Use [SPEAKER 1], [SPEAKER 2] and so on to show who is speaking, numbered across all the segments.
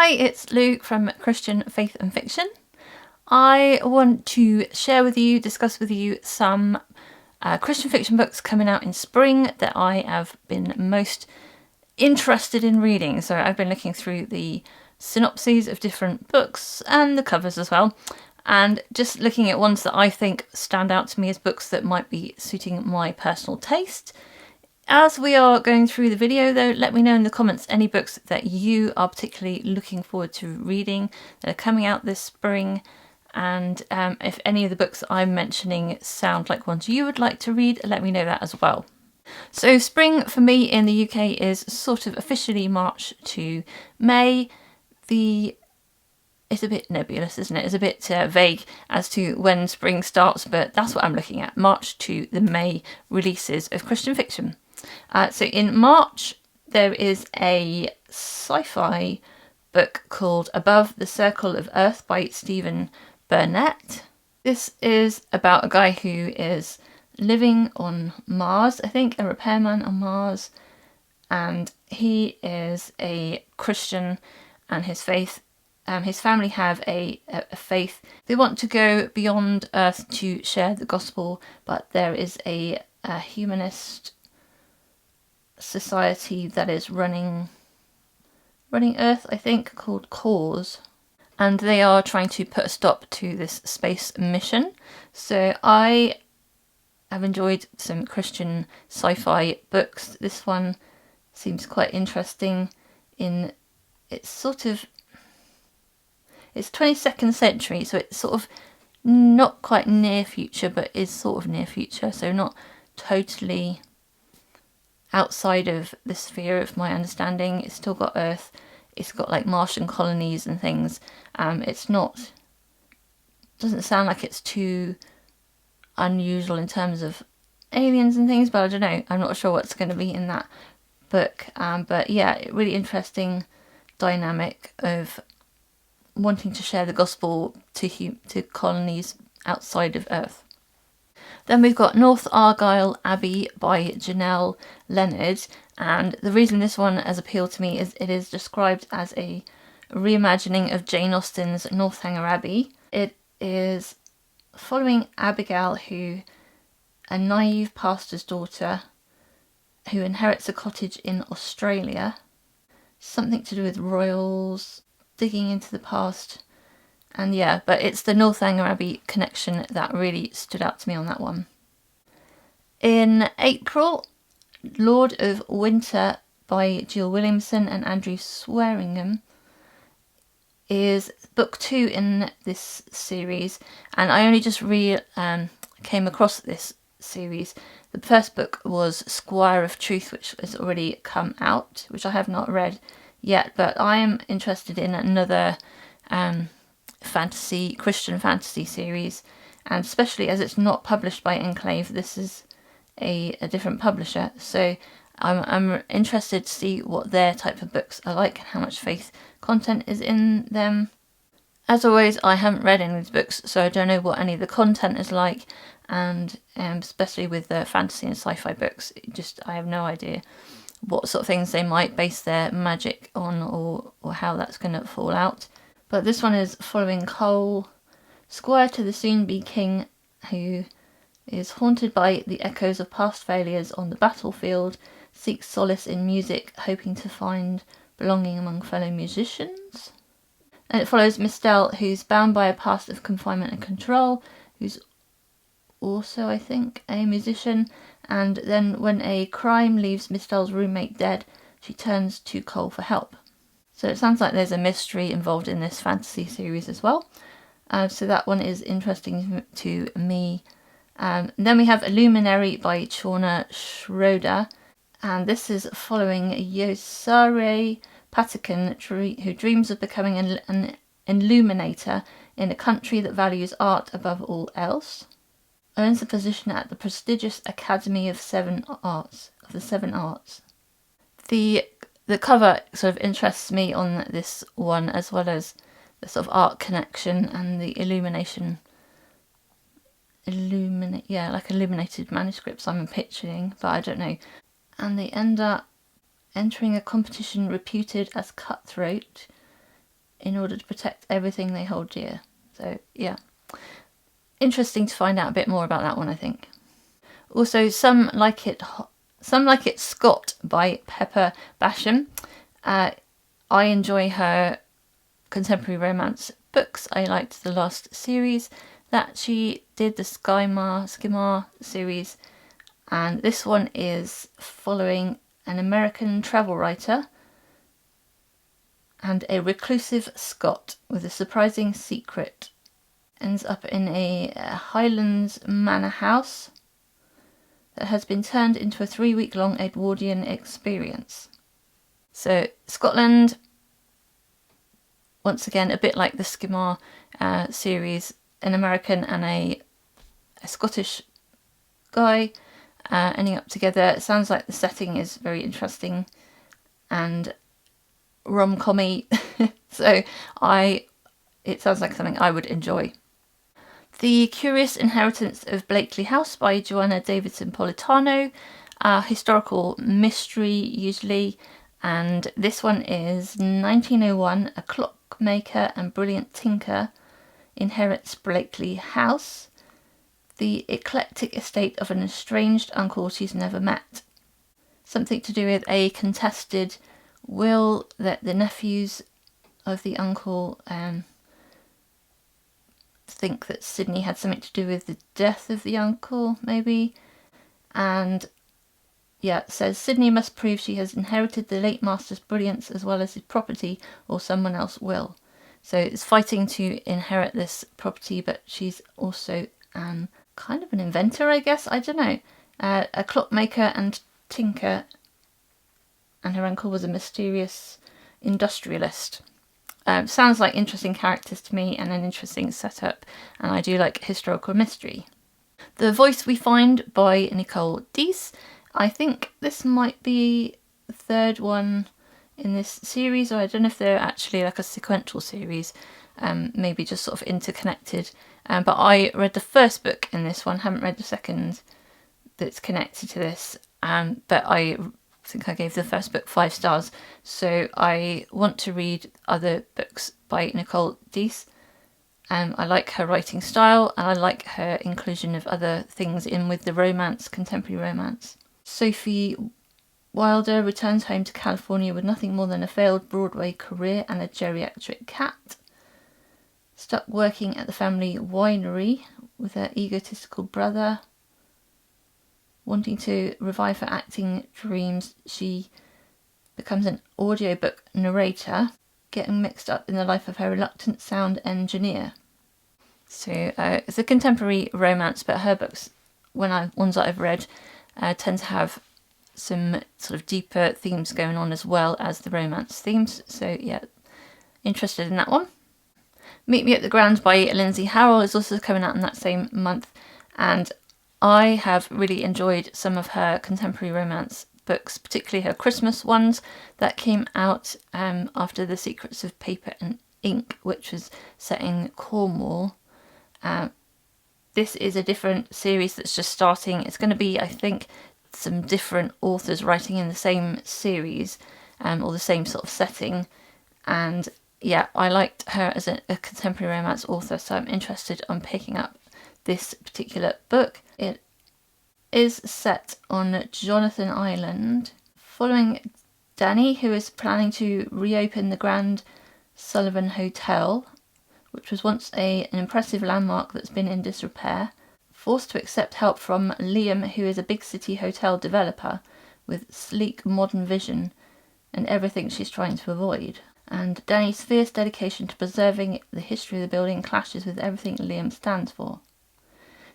[SPEAKER 1] Hi, it's Luke from Christian Faith and Fiction. I want to share with you, discuss with you some Christian fiction books coming out in spring that I have been most interested in reading. So I've been looking through the synopses of different books and the covers as well, and just looking at ones that I think stand out to me as books that might be suiting my personal taste. As we are going through the video though, let me know in the comments any books that you are particularly looking forward to reading that are coming out this spring, and if any of the books I'm mentioning sound like ones you would like to read, let me know that as well. So spring for me in the UK is sort of officially March to May. It's a bit nebulous, isn't it? It's a bit vague as to when spring starts, but that's what I'm looking at, March to the May releases of Christian fiction. So in March, there is a sci-fi book called Above the Circle of Earth by Stephen Burnett. This is about a guy who is living on Mars, I think, a repairman on Mars, and he is a Christian, and his family have a faith. They want to go beyond Earth to share the gospel, but there is a humanist society that is running Earth, I think, called Cause, and they are trying to put a stop to this space mission. So I have enjoyed some Christian sci-fi books. This one seems quite interesting in it's 22nd century, so it's sort of not quite near future, but is sort of near future, so not totally outside of the sphere of my understanding. It's still got Earth, it's got like Martian colonies and things. Doesn't sound like it's too unusual in terms of aliens and things, but I don't know, I'm not sure what's going to be in that book. But yeah, really interesting dynamic of wanting to share the gospel to colonies outside of Earth. Then we've got Northargyle, Abbie by Janelle, Leonard, and the reason this one has appealed to me is it is described as a reimagining of Jane Austen's Northanger Abbey. It is following Abigail, a naive pastor's daughter who inherits a cottage in Australia. Something to do with royals, digging into the past. And yeah, but it's the Northanger Abbey connection that really stood out to me on that one. In April, Lord of Winter by Jill Williamson and Andrew Swearingen is book 2 in this series, and I only just came across this series. The first book was Squire of Truth, which has already come out, which I have not read yet, but I am interested in another Christian fantasy series, and especially as it's not published by Enclave, this is a different publisher, so I'm interested to see what their type of books are like and how much faith content is in them. As always, I haven't read any of these books, so I don't know what any of the content is like, and especially with the fantasy and sci-fi books, I have no idea what sort of things they might base their magic on, or how that's going to fall out. But this one is following Cole, squire to the soon-be king, who is haunted by the echoes of past failures on the battlefield, seeks solace in music, hoping to find belonging among fellow musicians. And it follows Mistel, who's bound by a past of confinement and control, who's also, I think, a musician, and then when a crime leaves Mistel's roommate dead, she turns to Cole for help. So it sounds like there's a mystery involved in this fantasy series as well. So that one is interesting to me. Then we have Illuminary by Chawna Schroeder, and this is following Yosare Patikan, who dreams of becoming an illuminator in a country that values art above all else. Earns a position at the prestigious Academy of the Seven Arts. The cover sort of interests me on this one, as well as the sort of art connection and the illuminated manuscripts I'm picturing, but I don't know. And they end up entering a competition reputed as cutthroat in order to protect everything they hold dear. So yeah, interesting to find out a bit more about that one, I think. Also, Some Like It Scot by Pepper Basham. I enjoy her contemporary romance books. I liked the last series that she did, the Skimar series, and this one is following an American travel writer and a reclusive Scot with a surprising secret. Ends up in a Highlands manor house that has been turned into a 3-week-long Edwardian experience. So Scotland, once again, a bit like the Skimar series, an American and a Scottish guy ending up together. It sounds like the setting is very interesting and rom-commy, so it sounds like something I would enjoy. The Curious Inheritance of Blakely House by Joanna Davidson Politano, historical mystery usually, and this one is 1901, a clockmaker and brilliant tinker inherits Blakely House, the eclectic estate of an estranged uncle she's never met. Something to do with a contested will that the nephews of the uncle think that Sydney had something to do with the death of the uncle, maybe. And yeah, it says Sydney must prove she has inherited the late master's brilliance as well as his property, or someone else will. So it's fighting to inherit this property, but she's also kind of an inventor, I guess. I don't know. A clockmaker and tinker, and her uncle was a mysterious industrialist. Sounds like interesting characters to me and an interesting setup, and I do like historical mystery. The Voice We Find by Nicole Deese. I think this might be the third one in this series, or I don't know if they're actually like a sequential series, maybe just sort of interconnected. But I read the first book in this one, haven't read the second that's connected to this, but I think I gave the first book 5 stars, so I want to read other books by Nicole Deese. I like her writing style, and I like her inclusion of other things in with the romance, contemporary romance. Sophie Wilder returns home to California with nothing more than a failed Broadway career and a geriatric cat. Stuck working at the family winery with her egotistical brother. Wanting to revive her acting dreams, she becomes an audiobook narrator, getting mixed up in the life of her reluctant sound engineer. So it's a contemporary romance, but her books, ones that I've read, tend to have some sort of deeper themes going on as well as the romance themes. So yeah, interested in that one. Meet Me at the Grand by Lindsay Harrel is also coming out in that same month, and I have really enjoyed some of her contemporary romance books, particularly her Christmas ones that came out after The Secrets of Paper and Ink, which was set in Cornwall. This is a different series that's just starting. It's going to be, I think, some different authors writing in the same series, or the same sort of setting. And yeah, I liked her as a contemporary romance author, so I'm interested on picking up this particular book. It is set on Jonathan Island, following Danny, who is planning to reopen the Grand Sullivan Hotel, which was once an impressive landmark that's been in disrepair. Forced to accept help from Liam, who is a big city hotel developer with sleek modern vision and everything she's trying to avoid. And Danny's fierce dedication to preserving the history of the building clashes with everything Liam stands for.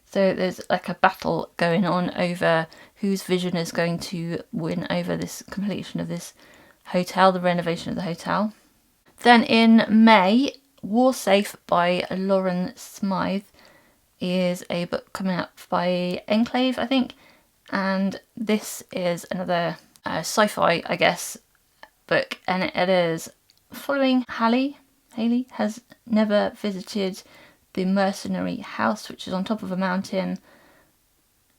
[SPEAKER 1] So there's like a battle going on over whose vision is going to win over this completion of this hotel, the renovation of the hotel. Then in May, Warsafe by Lauren Smyth is a book coming up by Enclave, I think. And this is another sci-fi, I guess, book. And it is following Haley has never visited the mercenary house, which is on top of a mountain.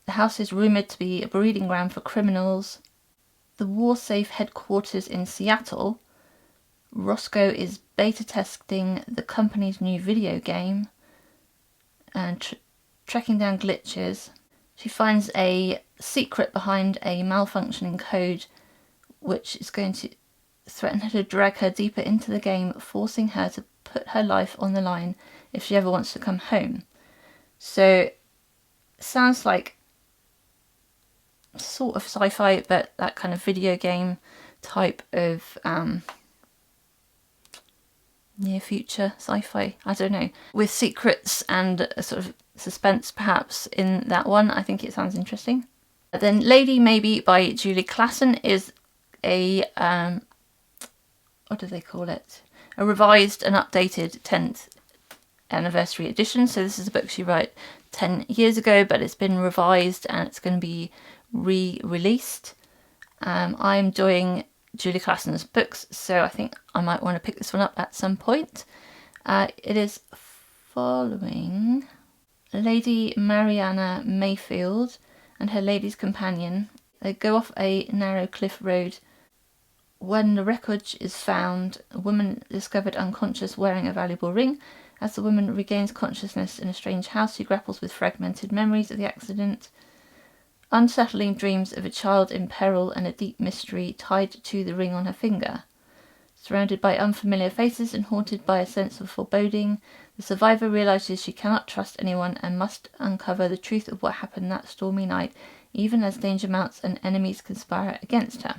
[SPEAKER 1] The house is rumoured to be a breeding ground for criminals. The Warsafe headquarters in Seattle. Roscoe is beta testing the company's new video game and tracking down glitches. She finds a secret behind a malfunctioning code which is going to threaten her to drag her deeper into the game, forcing her to put her life on the line if she ever wants to come home. So, sounds like sort of sci-fi, but that kind of video game type of near future sci-fi, I don't know, with secrets and a sort of suspense perhaps in that one. I think it sounds interesting. Then Lady Maybe by Julie Klassen is a what do they call it? A revised and updated 10th anniversary edition. So this is a book she wrote 10 years ago, but it's been revised and it's going to be re-released. I'm enjoying Julie Klassen's books, so I think I might want to pick this one up at some point. It is following Lady Mariana Mayfield and her lady's companion. They go off a narrow cliff road. When the wreckage is found, a woman discovered unconscious wearing a valuable ring. As the woman regains consciousness in a strange house, she grapples with fragmented memories of the accident, unsettling dreams of a child in peril, and a deep mystery tied to the ring on her finger. Surrounded by unfamiliar faces and haunted by a sense of foreboding, the survivor realizes she cannot trust anyone and must uncover the truth of what happened that stormy night, even as danger mounts and enemies conspire against her.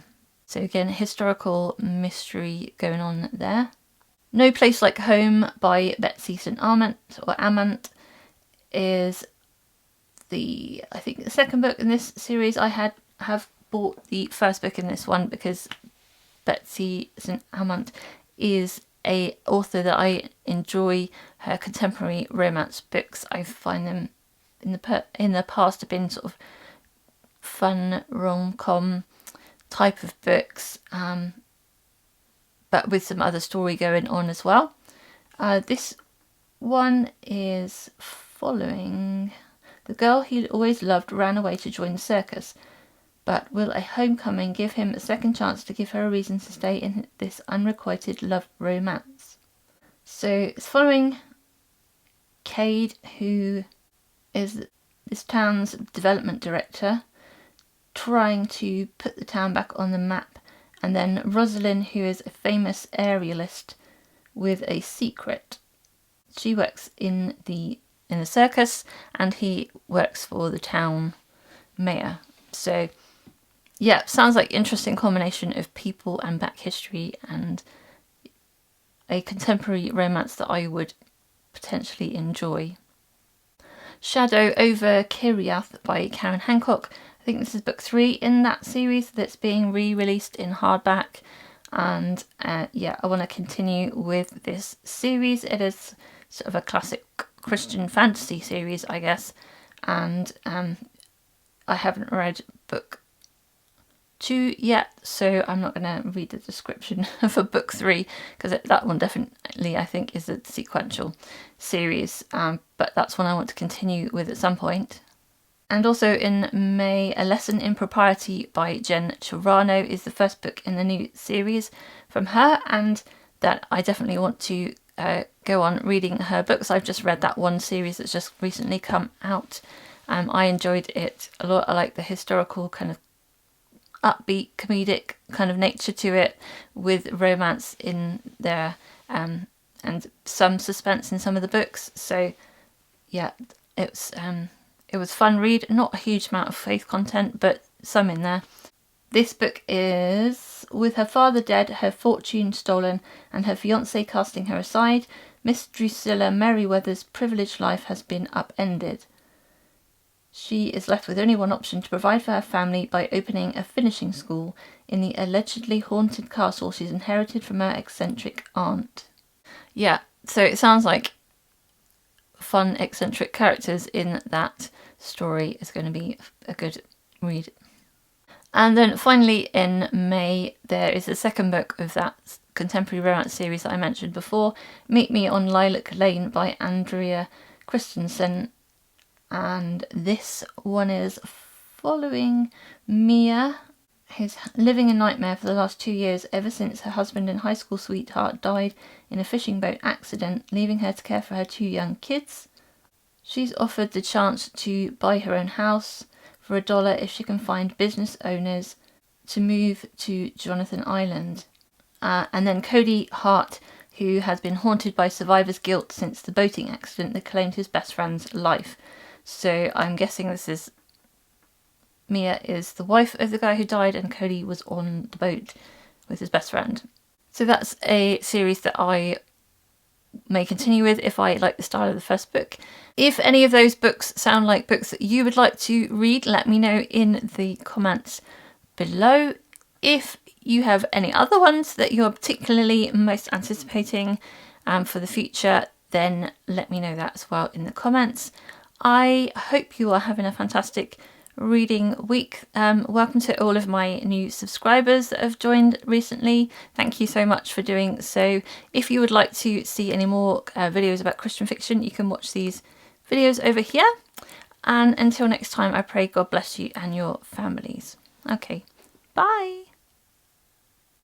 [SPEAKER 1] So again, historical mystery going on there. No Place Like Home by Betsy St. Amant is the second book in this series. I have bought the first book in this one because Betsy St. Amant is a author that I enjoy. Her contemporary romance books, I find them in the past have been sort of fun rom-com type of books, but with some other story going on as well. This one is following the girl he always loved ran away to join the circus, but will a homecoming give him a second chance to give her a reason to stay in this unrequited love romance? So it's following Cade, who is this town's development director, trying to put the town back on the map, and then Rosalind, who is a famous aerialist with a secret. She works in the circus and he works for the town mayor. So yeah, sounds like interesting combination of people and back history and a contemporary romance that I would potentially enjoy. Shadow over Kiriath by Karen Hancock. I think this is book 3 in that series that's being re-released in hardback, and I want to continue with this series. It is sort of a classic Christian fantasy series, I guess, and I haven't read book 2 yet, so I'm not going to read the description for book 3 because that one definitely I think is a sequential series, but that's one I want to continue with at some point. And also in May, A Lesson in Propriety by Jen Turano is the first book in the new series from her, and that I definitely want to go on reading her books. I've just read that one series that's just recently come out. I enjoyed it a lot. I like the historical kind of upbeat comedic kind of nature to it, with romance in there, and some suspense in some of the books. So yeah, it was fun read. Not a huge amount of faith content, but some in there. This book is, with her father dead, her fortune stolen, and her fiancé casting her aside, Miss Drusilla Merriweather's privileged life has been upended. She is left with only one option: to provide for her family by opening a finishing school in the allegedly haunted castle she's inherited from her eccentric aunt. Yeah, so it sounds like fun, eccentric characters in that story is going to be a good read. And then finally in May, there is the second book of that contemporary romance series that I mentioned before, Meet Me on Lilac Lane by Andrea Christenson. And this one is following Mia, who's living a nightmare for the last 2 years ever since her husband and high school sweetheart died in a fishing boat accident, leaving her to care for her 2 young kids. She's offered the chance to buy her own house for $1 if she can find business owners to move to Jonathan Island. And then Cody Hart, who has been haunted by survivor's guilt since the boating accident that claimed his best friend's life. So I'm guessing this is Mia is the wife of the guy who died, and Cody was on the boat with his best friend. So that's a series that I may continue with if I like the style of the first book. If any of those books sound like books that you would like to read, let me know in the comments below. If you have any other ones that you're particularly most anticipating for the future, then let me know that as well in the comments. I hope you are having a fantastic reading week. Welcome to all of my new subscribers that have joined recently. Thank you so much for doing so. If you would like to see any more videos about Christian fiction, you can watch these videos over here. And until next time, I pray God bless you and your families. Okay, bye.